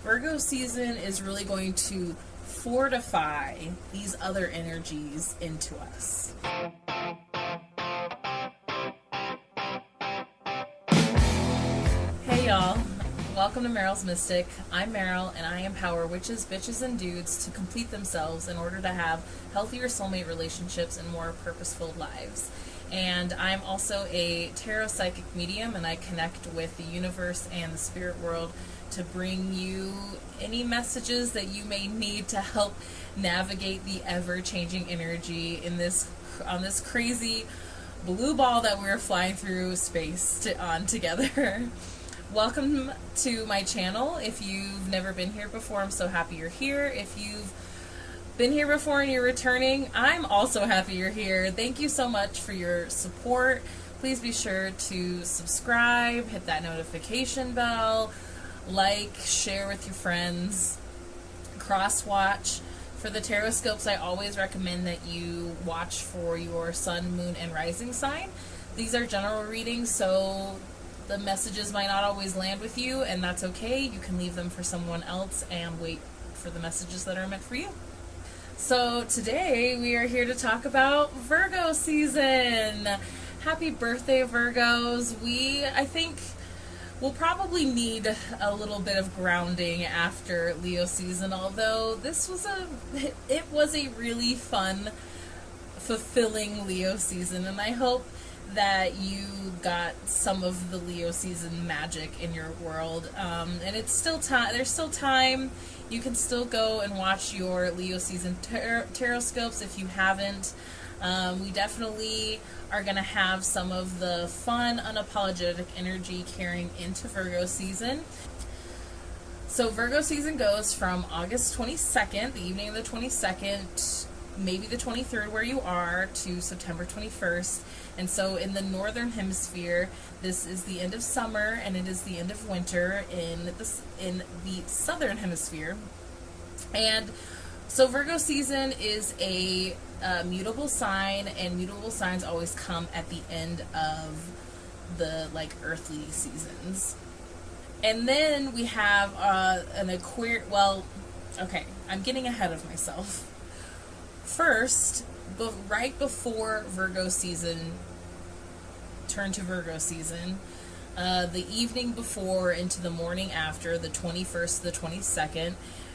Virgo season is really going to fortify these other energies into us. Hey y'all, welcome to Meryl's Mystic. I'm Meryl, and I empower witches, bitches, and dudes to complete themselves in order to have healthier soulmate relationships and more purposeful lives. And I'm also a tarot psychic medium, and I connect with the universe and the spirit world to bring you any messages that you may need to help navigate the ever-changing energy in on this crazy blue ball that we're flying through space on together. Welcome to my channel. If you've never been here before, I'm so happy you're here. If you've been here before and you're returning, I'm also happy you're here. Thank you so much for your support. Please be sure to subscribe, hit that notification bell, like, share with your friends, cross-watch. For the tarot scopes, I always recommend that you watch for your sun, moon, and rising sign. These are general readings, so the messages might not always land with you, and that's okay. You can leave them for someone else and wait for the messages that are meant for you. So today we are here to talk about Virgo season. Happy birthday, Virgos. I think we'll probably need a little bit of grounding after Leo season, although it was a really fun, fulfilling Leo season, and I hope that you got some of the Leo season magic in your world. And it's still time. There's still time. You can still go and watch your Leo season tarot scopes if you haven't. We definitely are going to have some of the fun, unapologetic energy carrying into Virgo season. So Virgo season goes from August 22nd, the evening of the 22nd, maybe the 23rd where you are, to September 21st. And so in the northern hemisphere, this is the end of summer and it is the end of winter in the southern hemisphere. And so Virgo season is a mutable sign, and mutable signs always come at the end of the earthly seasons. And then we have an Aquarius. Well, okay, I'm getting ahead of myself. First, right before Virgo season turned to Virgo season, the evening before into the morning after, the 21st to the 22nd,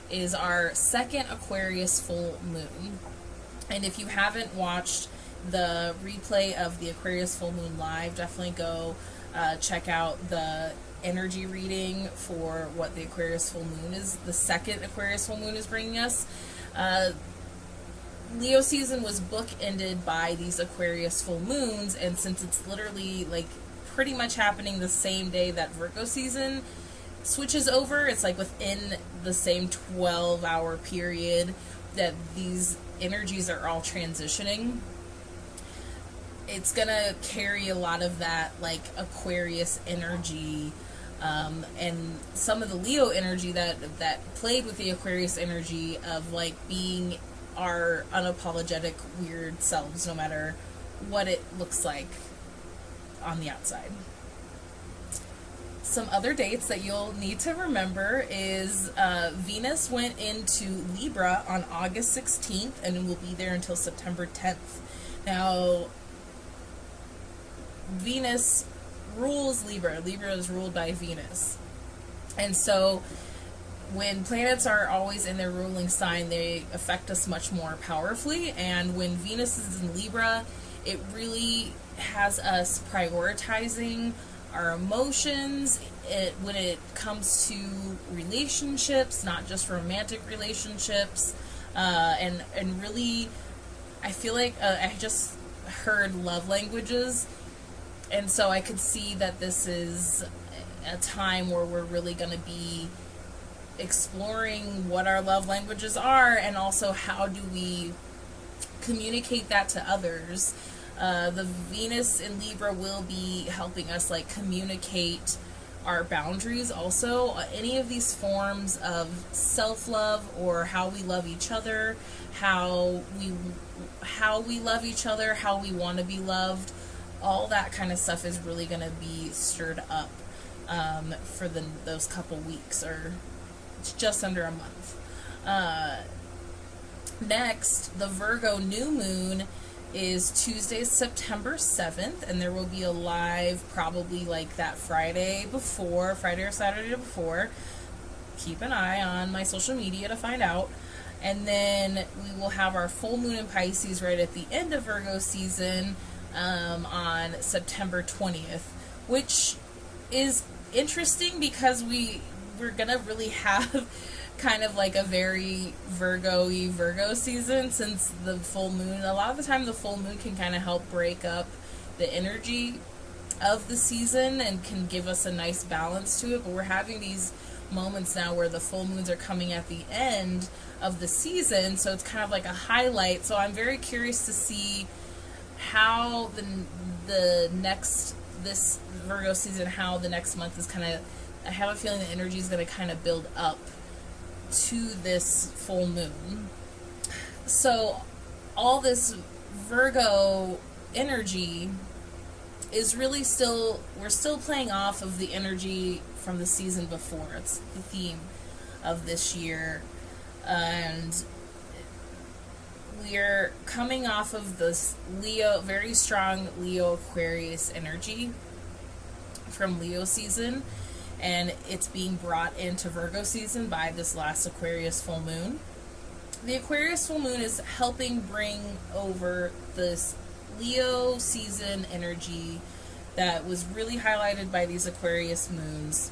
is our second Aquarius full moon. And if you haven't watched the replay of the Aquarius full moon live, definitely go check out the energy reading for what the Aquarius full moon is. The second Aquarius full moon is bringing us. Leo season was bookended by these Aquarius full moons, and since it's literally pretty much happening the same day that Virgo season switches over, it's within the same 12-hour period that these energies are all transitioning. It's gonna carry a lot of that Aquarius energy, and some of the Leo energy that played with the Aquarius energy of being our unapologetic weird selves, no matter what it looks like on the outside. Some other dates that you'll need to remember is Venus went into Libra on August 16th and will be there until September 10th. Now, Venus rules Libra. Libra is ruled by Venus. And so when planets are always in their ruling sign, they affect us much more powerfully. And when Venus is in Libra, it really has us prioritizing our emotions when it comes to relationships, not just romantic relationships. And really, I feel like I just heard love languages. And so I could see that this is a time where we're really going to be exploring what our love languages are, and also how do we communicate that to others. The Venus in Libra will be helping us communicate our boundaries also. Any of these forms of self-love, or how we love each other, how we love each other, how we want to be loved, all that kind of stuff is really going to be stirred up for those couple weeks, or It's just under a month. Next, the Virgo new moon is Tuesday, September 7th, and there will be a live probably like that Friday or Saturday before. Keep an eye on my social media to find out. And then we will have our full moon in Pisces right at the end of Virgo season on September 20th, which is interesting because we're going to really have kind of like a very Virgo-y Virgo season, since the full moon, a lot of the time the full moon can kind of help break up the energy of the season and can give us a nice balance to it. But we're having these moments now where the full moons are coming at the end of the season, so it's kind of like a highlight. So I'm very curious to see how this Virgo season, how the next month is kind of, I have a feeling the energy is going to kind of build up to this full moon. So all this Virgo energy is really we're still playing off of the energy from the season before. It's the theme of this year. And we're coming off of this very strong Leo Aquarius energy from Leo season, and it's being brought into Virgo season by this last Aquarius full moon. The Aquarius full moon is helping bring over this Leo season energy that was really highlighted by these Aquarius moons,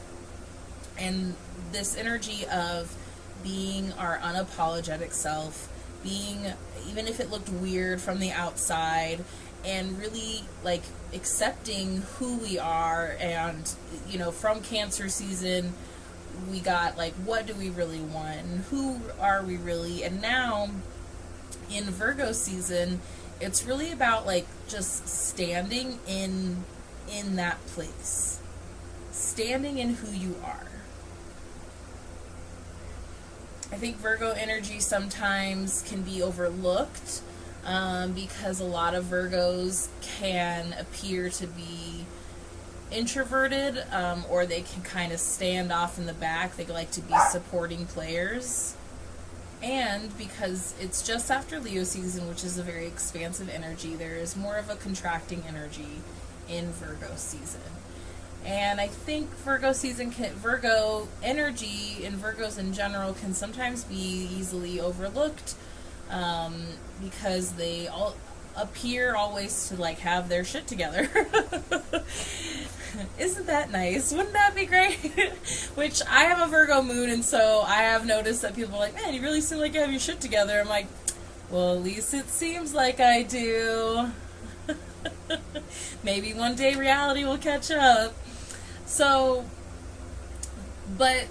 and this energy of being our unapologetic self, being, even if it looked weird from the outside, and really like accepting who we are. And from Cancer season we got like, what do we really want and who are we really? And now in Virgo season, it's really about like just standing in that place, standing in who you are. I think Virgo energy sometimes can be overlooked because a lot of Virgos can appear to be introverted, or they can kind of stand off in the back. They like to be supporting players. And because it's just after Leo season, which is a very expansive energy, there is more of a contracting energy in Virgo season. And I think Virgo energy and Virgos in general can sometimes be easily overlooked because they all appear always to like have their shit together. Isn't that nice? Wouldn't that be great? Which, I have a Virgo moon, and so I have noticed that people are like, man, you really seem like you have your shit together. I'm like, well, at least it seems like I do. Maybe one day reality will catch up. So, but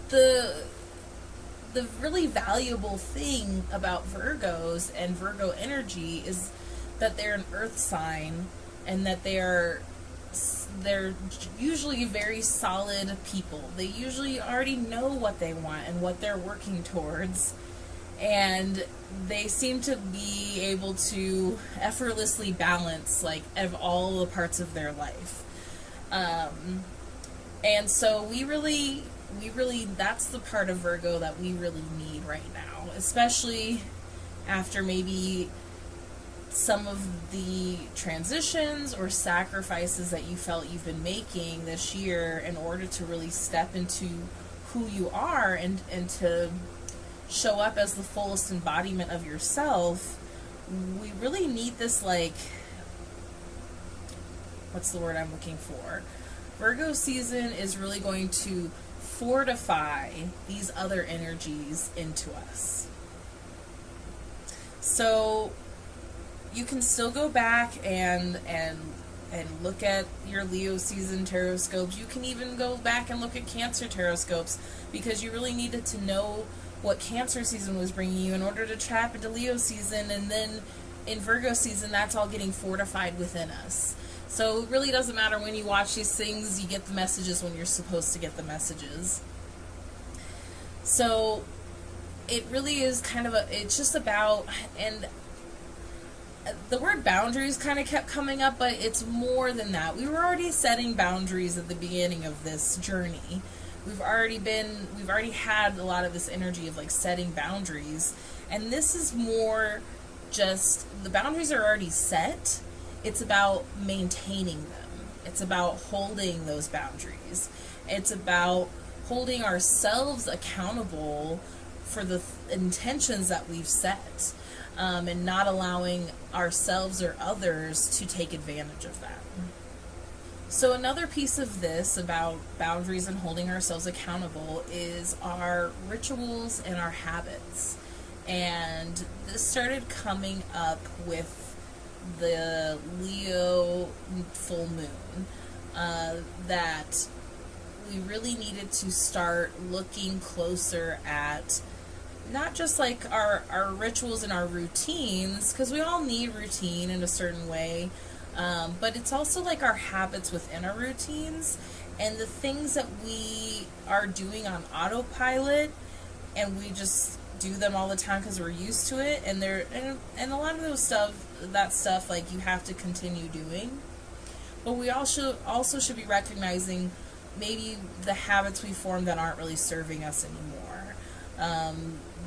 the really valuable thing about Virgos and Virgo energy is that they're an earth sign, and that they're usually very solid people. They usually already know what they want and what they're working towards, and they seem to be able to effortlessly balance like all the parts of their life. And so we really, that's the part of Virgo that we really need right now, especially after maybe some of the transitions or sacrifices that you felt you've been making this year in order to really step into who you are and to show up as the fullest embodiment of yourself. We really need this, like, what's the word I'm looking for? Virgo season is really going to fortify these other energies into us. So you can still go back and look at your Leo season tarot scopes. You can even go back and look at Cancer tarot scopes, because you really needed to know what Cancer season was bringing you in order to tap into Leo season, and then in Virgo season, that's all getting fortified within us. So it really doesn't matter when you watch these things, you get the messages when you're supposed to get the messages. So it really is kind of it's just about, and the word boundaries kind of kept coming up, but it's more than that. We were already setting boundaries at the beginning of this journey, we've already had a lot of this energy of like setting boundaries, and this is more just the boundaries are already set. It's about maintaining them. It's about holding those boundaries. It's about holding ourselves accountable for the intentions that we've set, and not allowing ourselves or others to take advantage of that. So another piece of this about boundaries and holding ourselves accountable is our rituals and our habits. And this started coming up with the Leo full moon, that we really needed to start looking closer at not just like our rituals and our routines, because we all need routine in a certain way, but it's also like our habits within our routines and the things that we are doing on autopilot, and we just do them all the time because we're used to it, and a lot of that stuff like you have to continue doing. But we also should be recognizing maybe the habits we formed that aren't really serving us anymore.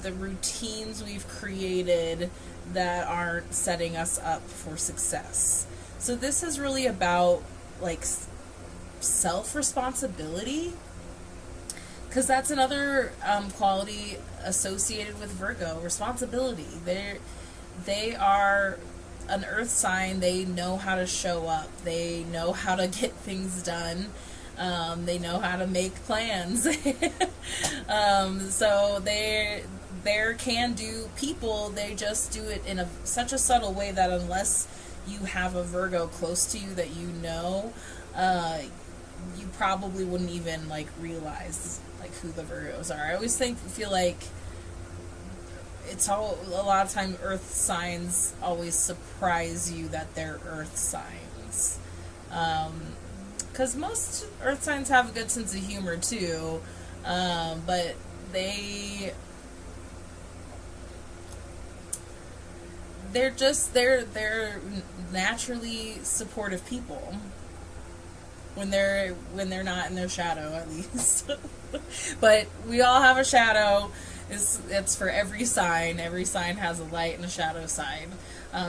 The routines we've created that aren't setting us up for success. So this is really about like self-responsibility, because that's another quality associated with Virgo, responsibility. They are an earth sign. They know how to show up. They know how to get things done. They know how to make plans. So they're can-do people. They just do it in such a subtle way that unless you have a Virgo close to you that you know, you probably wouldn't even like realize like who the Virgos are. I always feel like it's a lot of times earth signs always surprise you that they're earth signs. Because most earth signs have a good sense of humor too, but they're naturally supportive people when they're not in their shadow, at least. But we all have a shadow. It's for every sign. Every sign has a light and a shadow side.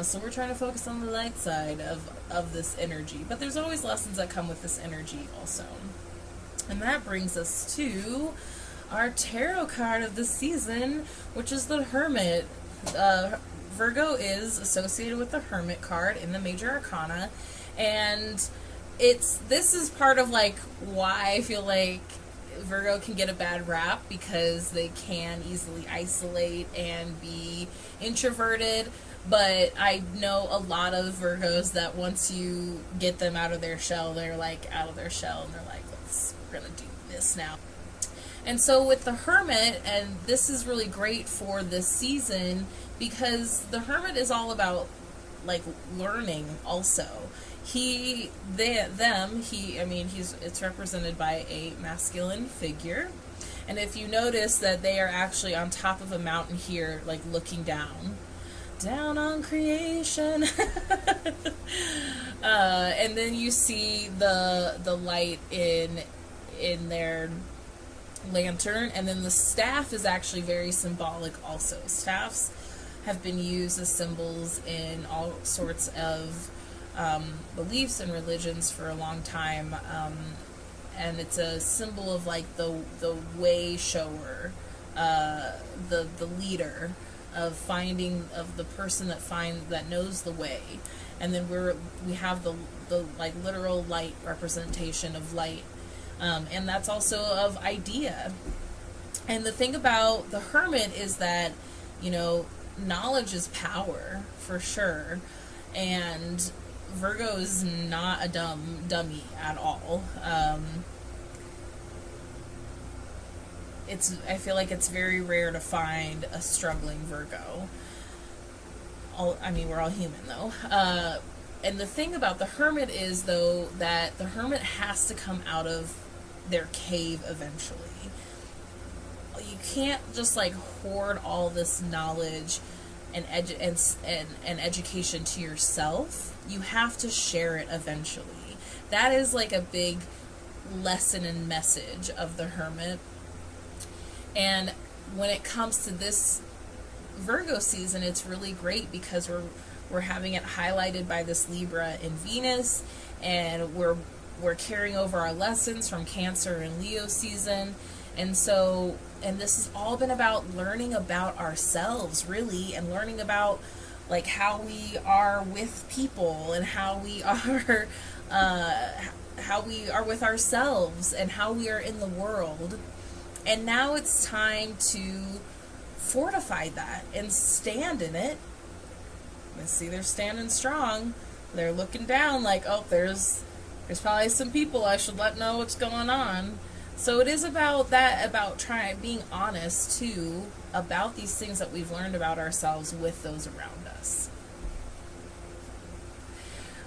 So we're trying to focus on the light side of this energy. But there's always lessons that come with this energy also. And that brings us to our tarot card of the season, which is the Hermit. Virgo is associated with the Hermit card in the Major Arcana, and this is part of like why I feel like Virgo can get a bad rap, because they can easily isolate and be introverted. But I know a lot of Virgos that once you get them out of their shell, they're like out of their shell and they're like, we're gonna do this now. And so with the Hermit, and this is really great for this season, because the Hermit is all about like learning also. It's represented by a masculine figure. And if you notice that they are actually on top of a mountain here, like looking down on creation. And then you see the light in their lantern, and then the staff is actually very symbolic also. Staffs have been used as symbols in all sorts of beliefs and religions for a long time, and it's a symbol of like the way shower, the leader of the person that knows the way. And then we have the like literal light representation of light, and that's also of idea. And the thing about the Hermit is that, knowledge is power for sure, and Virgo is not a dummy at all. I feel like it's very rare to find a struggling Virgo. We're all human though. And the thing about the Hermit is though that the Hermit has to come out of their cave eventually. You can't just like hoard all this knowledge and education to yourself. You have to share it eventually. That is like a big lesson and message of the Hermit. And when it comes to this Virgo season, it's really great because we're having it highlighted by this Libra in Venus, and we're carrying over our lessons from Cancer and Leo season. And so, and this has all been about learning about ourselves, really, and learning about like how we are with people, and how we are with ourselves, and how we are in the world. And now it's time to fortify that and stand in it. And see, they're standing strong. They're looking down like, oh, there's probably some people I should let know what's going on. So it is about that, about being honest too about these things that we've learned about ourselves with those around us.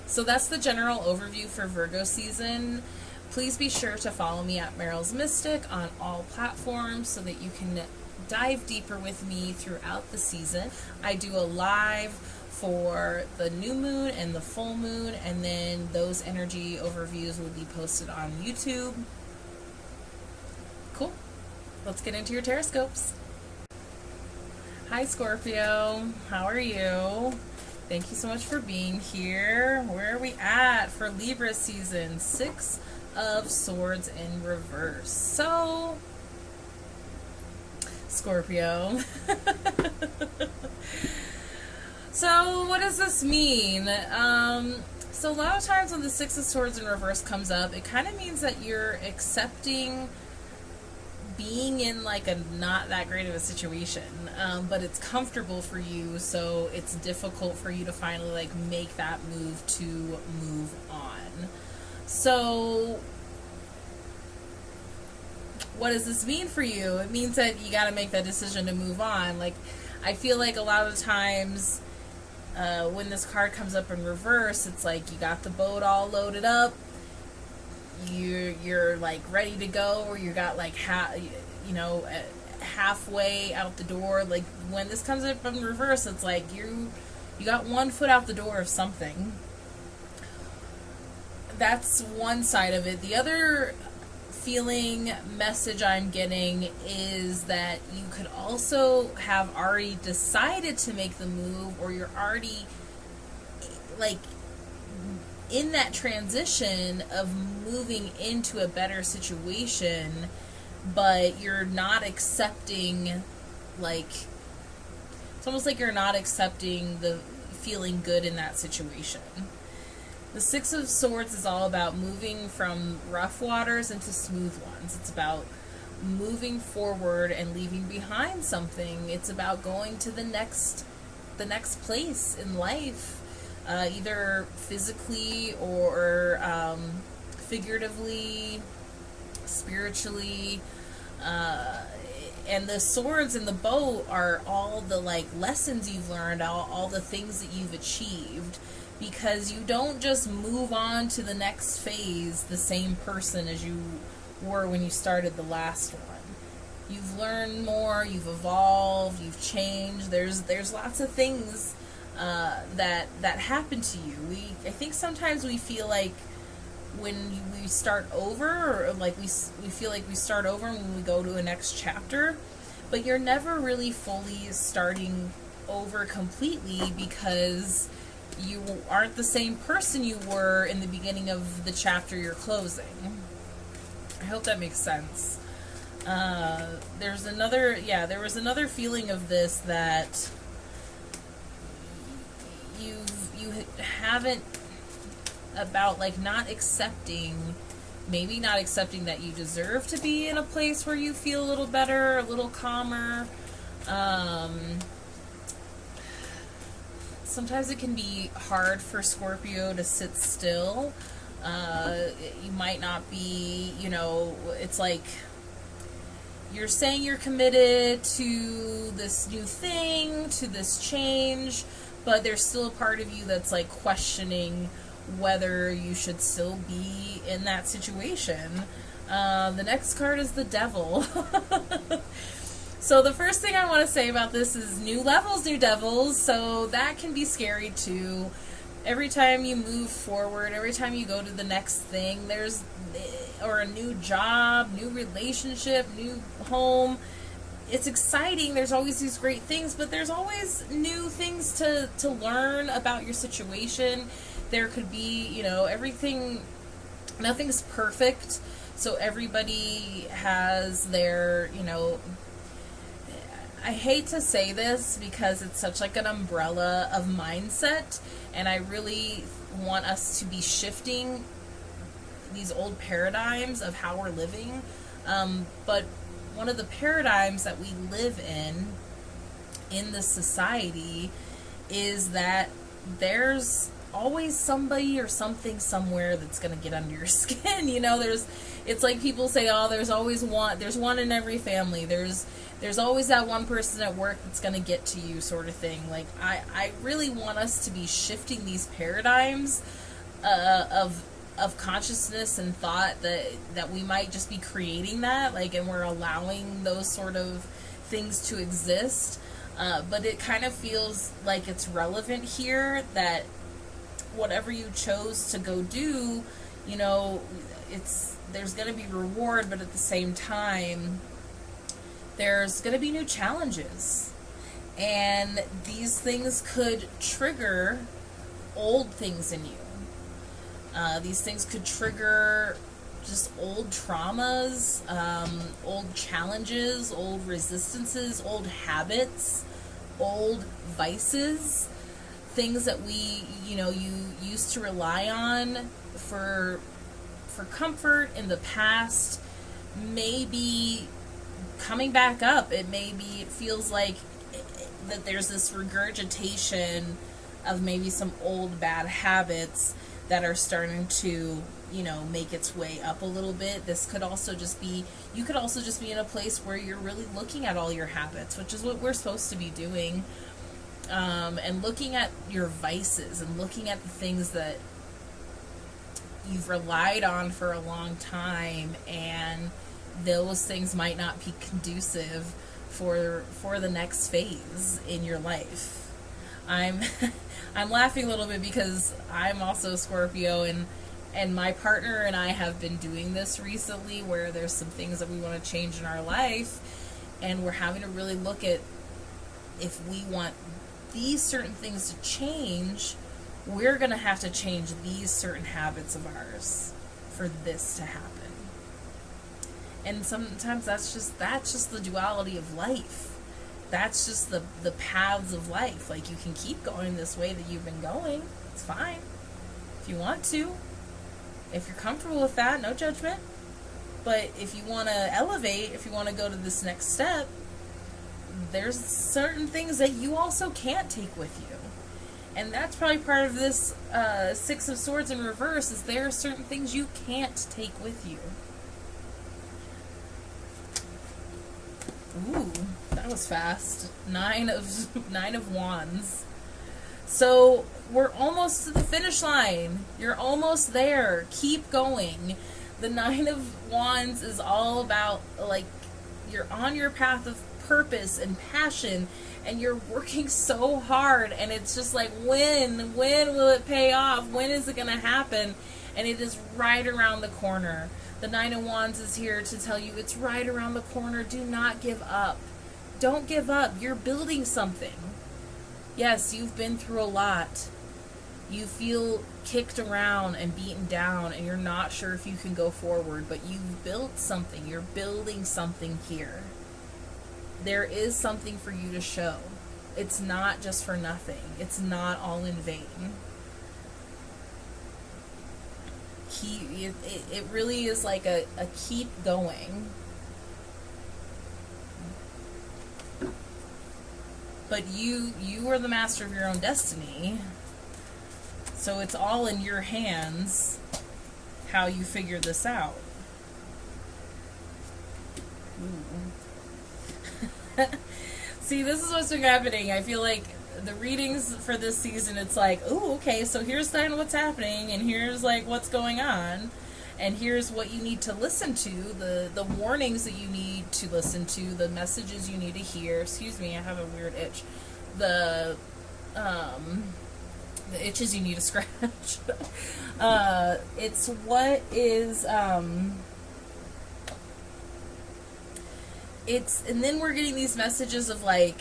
So that's the general overview for Virgo season. Please be sure to follow me at Meryl's Mystic on all platforms so that you can dive deeper with me throughout the season. I do a live for the new moon and the full moon, and then those energy overviews will be posted on YouTube. Cool. Let's get into your Teroscopes. Hi Scorpio, how are you? Thank you so much for being here. Where are we at for Libra season? 6 of Swords in reverse. So, Scorpio. So, what does this mean? So a lot of times when the 6 of Swords in reverse comes up, it kind of means that you're accepting being in like a not that great of a situation, but it's comfortable for you, so it's difficult for you to finally like make that move to move on. So what does this mean for you? It means that you got to make that decision to move on. Like, I feel like a lot of times when this card comes up in reverse, it's like you got the boat all loaded up, you're like ready to go, or you got like halfway out the door. Like when this comes up in reverse, it's like you got one foot out the door of something. That's one side of it. The other feeling message I'm getting is that you could also have already decided to make the move, or you're already like in that transition of moving into a better situation, but you're not accepting, like, it's almost like you're not accepting the feeling good in that situation. The 6 of Swords is all about moving from rough waters into smooth ones. It's about moving forward and leaving behind something. It's about going to the next place in life, either physically or figuratively, spiritually. And the swords and the boat are all the like lessons you've learned, all the things that you've achieved. Because you don't just move on to the next phase the same person as you were when you started the last one. You've learned more, you've evolved, you've changed. There's lots of things that happen to you. I think sometimes we feel like when we start over, or like we feel like we start over when we go to a next chapter, but you're never really fully starting over completely, because you aren't the same person you were in the beginning of the chapter you're closing. I hope that makes sense. There was another feeling of this, that you haven't, about like not accepting that you deserve to be in a place where you feel a little better, a little calmer. Sometimes it can be hard for Scorpio to sit still. You might not be, it's like you're saying you're committed to this new thing, to this change, but there's still a part of you that's like questioning whether you should still be in that situation. The next card is the Devil. So the first thing I want to say about this is new levels, new devils. So that can be scary too. Every time you move forward, every time you go to the next thing, or a new job, new relationship, new home. It's exciting. There's always these great things, but there's always new things to learn about your situation. There could be, everything, nothing's perfect. So everybody has their, I hate to say this because it's such like an umbrella of mindset, and I really want us to be shifting these old paradigms of how we're living. But one of the paradigms that we live in this society is that there's always somebody or something somewhere that's going to get under your skin. It's like people say, oh, there's one in every family. There's always that one person at work that's going to get to you, sort of thing. Like, I really want us to be shifting these paradigms of consciousness and thought that we might just be creating that, like, and we're allowing those sort of things to exist. But it kind of feels like it's relevant here that whatever you chose to go do, there's going to be reward, but at the same time, there's going to be new challenges. And these things could trigger old things in you. These things could trigger just old traumas, old challenges, old resistances, old habits, old vices, things that you used to rely on for comfort in the past, maybe coming back up. It feels like that there's this regurgitation of maybe some old bad habits that are starting to, make its way up a little bit. This could also just be, you could also just be in a place where you're really looking at all your habits, which is what we're supposed to be doing, and looking at your vices and looking at the things that you've relied on for a long time, and those things might not be conducive for the next phase in your life. I'm laughing a little bit because I'm also a Scorpio, and my partner and I have been doing this recently where there's some things that we want to change in our life, and we're having to really look at if we want these certain things to change, we're going to have to change these certain habits of ours for this to happen. And sometimes that's just the duality of life. That's just the paths of life. Like, you can keep going this way that you've been going. It's fine. If you want to. If you're comfortable with that, no judgment. But if you want to elevate, if you want to go to this next step, there's certain things that you also can't take with you. And that's probably part of this Six of Swords in reverse, is there are certain things you can't take with you. Ooh, that was fast. Nine of Wands. So we're almost to the finish line. You're almost there. Keep going. The Nine of Wands is all about, like, you're on your path of purpose and passion, and you're working so hard, and it's just like, when will it pay off? When is it going to happen? And it is right around the corner. The Nine of Wands is here to tell you it's right around the corner. Do not give up. Don't give up. You're building something. Yes, you've been through a lot. You feel kicked around and beaten down, and you're not sure if you can go forward, but you've built something. You're building something here. There is something for you to show. It's not just for nothing. It's not all in vain. It really is like a keep going. But you are the master of your own destiny. So it's all in your hands how you figure this out. See, this is what's been happening. I feel like the readings for this season, it's like, oh, okay, so here's kind of what's happening, and here's like what's going on, and here's what you need to listen to, the warnings that you need to listen to, the messages you need to hear. Excuse me, I have a weird itch. The itches you need to scratch. It's what is, it's, and then we're getting these messages of like,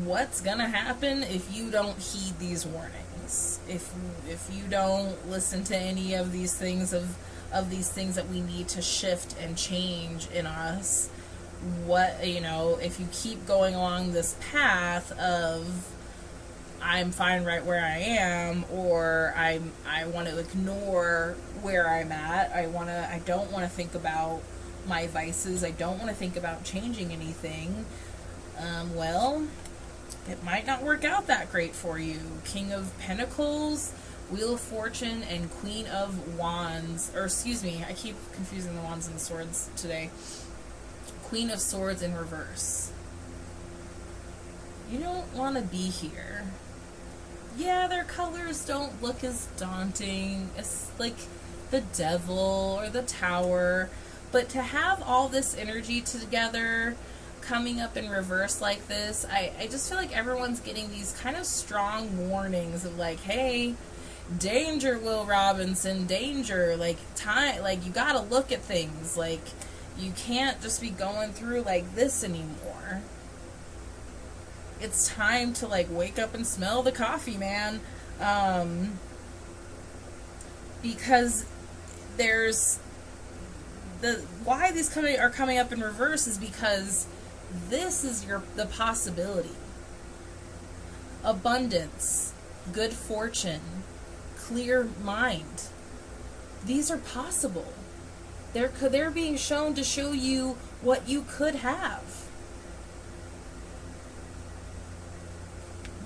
what's gonna happen if you don't heed these warnings? If you don't listen to any of these things of these things that we need to shift and change in us, what, you know, if you keep going along this path of I'm fine right where I am, or I want to ignore where I'm at, I don't want to think about my vices, I don't want to think about changing anything, well, it might not work out that great for you. King of Pentacles, Wheel of Fortune, and Queen of Wands, or excuse me, I keep confusing the Wands and the Swords today. Queen of Swords in reverse. You don't want to be here. Yeah, their colors don't look as daunting as like the Devil or the Tower, but to have all this energy together coming up in reverse like this, I just feel like everyone's getting these kind of strong warnings of like, hey, danger, Will Robinson, danger, like time, like you gotta look at things, like you can't just be going through like this anymore. It's time to like wake up and smell the coffee, man. Because there's why these are coming up in reverse is because this is the possibility. Abundance, good fortune, clear mind. These are possible. They're being shown to show you what you could have.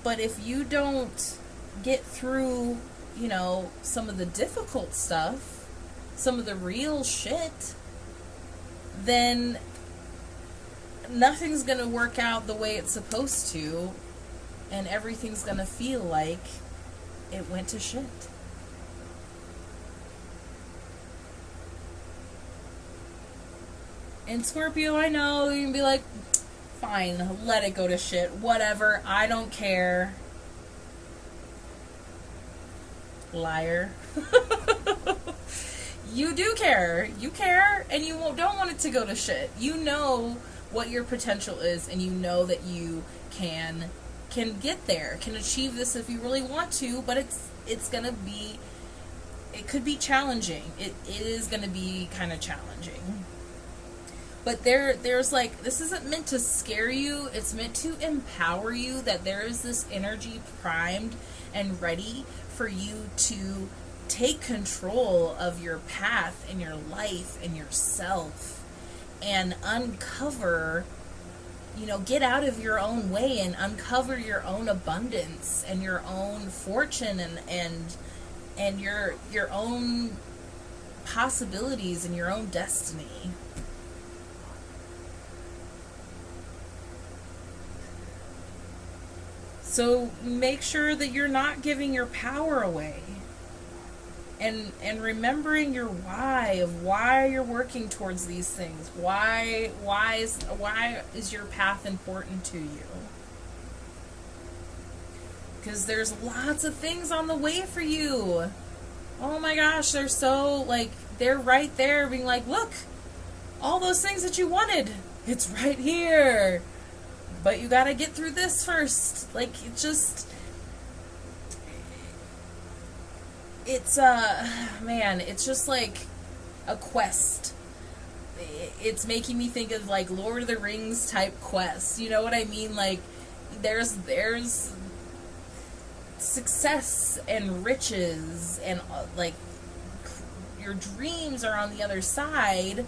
But if you don't get through, you know, some of the difficult stuff, some of the real shit, then nothing's going to work out the way it's supposed to, and everything's going to feel like it went to shit. And Scorpio, I know, you can be like, fine, let it go to shit, whatever, I don't care. Liar. You do care. You care, and you don't want it to go to shit. You know what your potential is, and you know that you can get there, can achieve this if you really want to, but it's gonna be, it could be challenging. It is gonna be kind of challenging. But there's like, this isn't meant to scare you, it's meant to empower you, that there is this energy primed and ready for you to take control of your path and your life and yourself and uncover, you know, get out of your own way and uncover your own abundance and your own fortune and your own possibilities and your own destiny. So make sure that you're not giving your power away. And remembering your why, of why you're working towards these things. Why is your path important to you? Because there's lots of things on the way for you. Oh my gosh, they're so, like, they're right there being like, look, all those things that you wanted, it's right here. But you gotta get through this first. Like, it just, it's man, it's just like a quest. It's making me think of like Lord of the Rings type quests. You know what I mean? Like, there's success and riches and like your dreams are on the other side,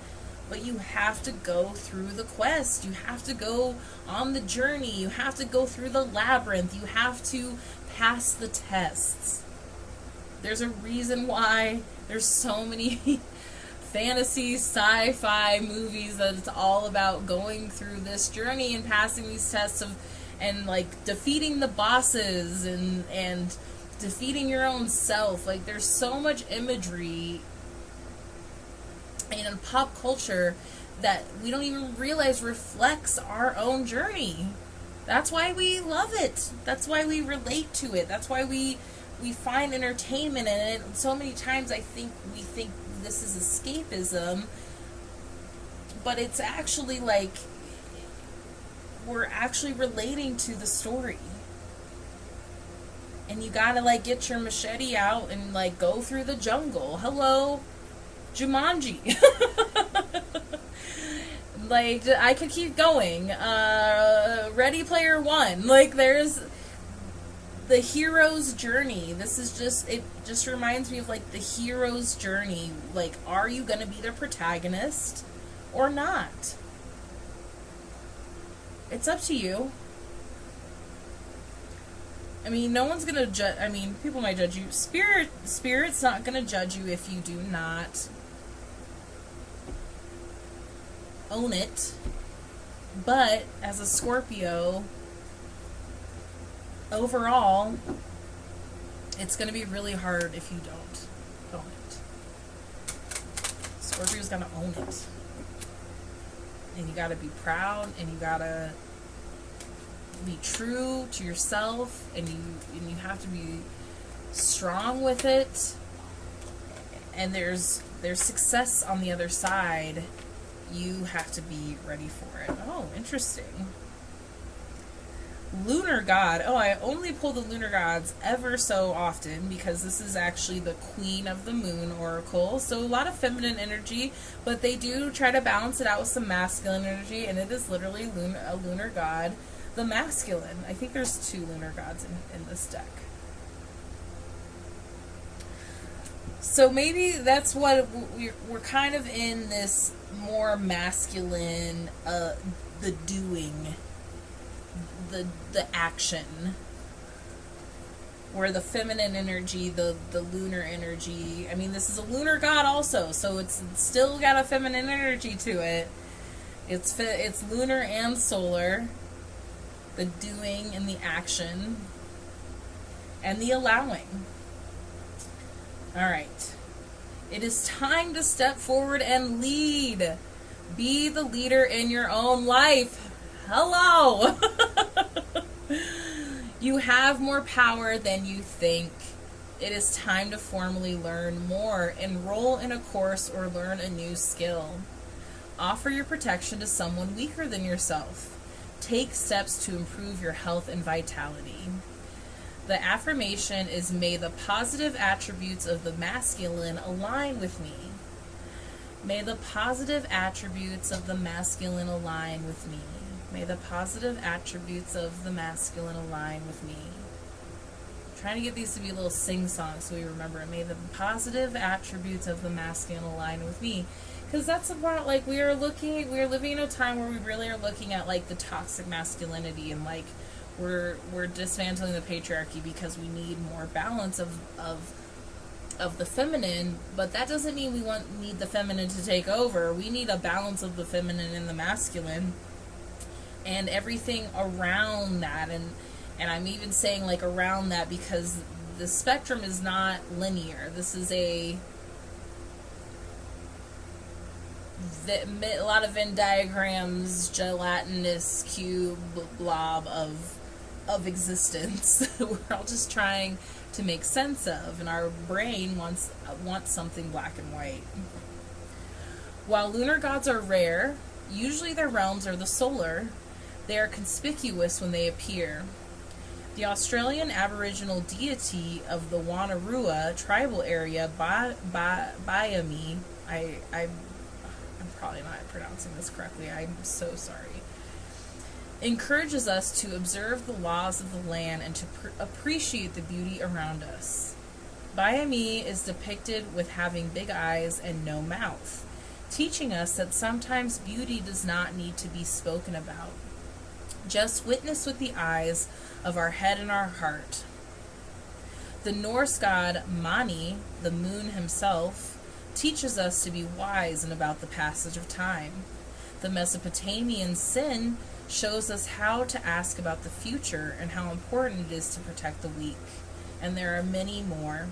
but you have to go through the quest. You have to go on the journey. You have to go through the labyrinth. You have to pass the tests. There's a reason why there's so many fantasy, sci-fi movies that it's all about going through this journey and passing these tests of, and like defeating the bosses and defeating your own self. Like, there's so much imagery in pop culture that we don't even realize reflects our own journey. That's why we love it. That's why we relate to it. That's why we we find entertainment in it. So many times we think this is escapism, but it's actually like we're actually relating to the story. And you gotta like get your machete out and like go through the jungle. Hello, Jumanji. Like, I could keep going. Ready Player One. Like, there's the hero's journey. It just reminds me of like the hero's journey. Like, are you gonna be the protagonist or not? It's up to you. I mean, no one's gonna judge. I mean, people might judge you. Spirit's not gonna judge you if you do not own it. But as a Scorpio, overall, it's gonna be really hard if you don't own it. Scorpio's gonna own it, and you gotta be proud, and you gotta be true to yourself, and you have to be strong with it, and there's success on the other side. You have to be ready for it. Oh, interesting. Lunar God. Oh, I only pull the lunar gods ever so often because this is actually the Queen of the Moon oracle. So a lot of feminine energy, but they do try to balance it out with some masculine energy, and it is literally a lunar god. The masculine. I think there's 2 lunar gods in this deck. So maybe that's what we're kind of in this more masculine, the doing, the action, where the feminine energy, the lunar energy. I mean, this is a lunar god also, so it's still got a feminine energy to it. It's lunar and solar. The doing and the action and the allowing. All right. It is time to step forward and lead. Be the leader in your own life. Hello. You have more power than you think. It is time to formally learn more, enroll in a course, or learn a new skill. Offer your protection to someone weaker than yourself. Take steps to improve your health and vitality. The affirmation is, may the positive attributes of the masculine align with me. May the positive attributes of the masculine align with me. May the positive attributes of the masculine align with me. I'm trying to get these to be little sing-songs so we remember it. May the positive attributes of the masculine align with me. Because that's about, like, we are living in a time where we really are looking at, like, the toxic masculinity, and, like, we're dismantling the patriarchy because we need more balance of the feminine, but that doesn't mean we need the feminine to take over. We need a balance of the feminine and the masculine and everything around that, and I'm even saying, like, around that because the spectrum is not linear. This is a lot of Venn diagrams, gelatinous cube blob of existence. We're all just trying to make sense of, and our brain wants something black and white. While lunar gods are rare, usually their realms are the solar. They are conspicuous when they appear. The Australian Aboriginal deity of the Wonnarua tribal area, Bayami, I'm probably not pronouncing this correctly, I'm so sorry, encourages us to observe the laws of the land and to appreciate the beauty around us. Bayami is depicted with having big eyes and no mouth, teaching us that sometimes beauty does not need to be spoken about. Just witness with the eyes of our head and our heart. The Norse god Mani, the moon himself, teaches us to be wise and about the passage of time. The Mesopotamian Sin shows us how to ask about the future and how important it is to protect the weak. And there are many more.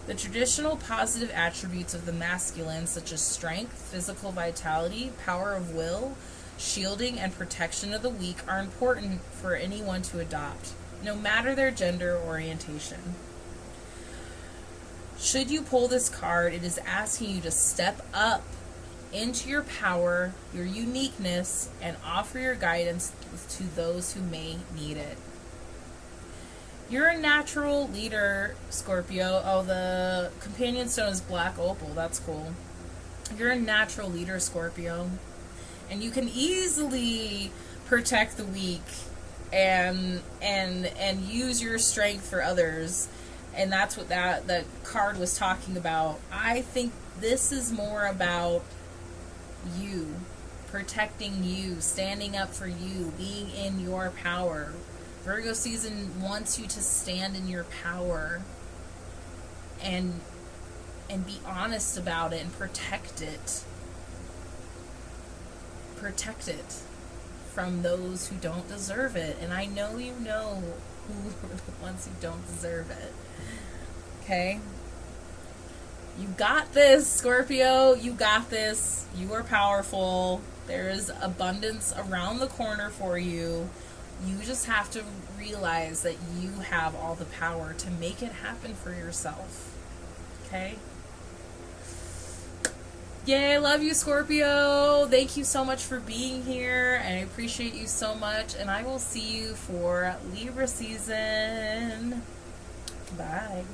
The traditional positive attributes of the masculine, such as strength, physical vitality, power of will, shielding, and protection of the weak, are important for anyone to adopt, no matter their gender orientation. Should you pull this card, it is asking you to step up into your power, your uniqueness, and offer your guidance to those who may need it. You're a natural leader, Scorpio. Oh, the companion stone is black opal. That's cool. You're a natural leader, Scorpio. And you can easily protect the weak and use your strength for others. And that's what that card was talking about. I think this is more about you, protecting you, standing up for you, being in your power. Virgo season wants you to stand in your power and be honest about it and protect it. Protect it from those who don't deserve it. And I know you know who are the ones who don't deserve it. Okay? You got this, Scorpio. You got this. You are powerful. There is abundance around the corner for you. You just have to realize that you have all the power to make it happen for yourself. Okay? Yay, I love you, Scorpio. Thank you so much for being here, and I appreciate you so much, and I will see you for Libra season. Bye.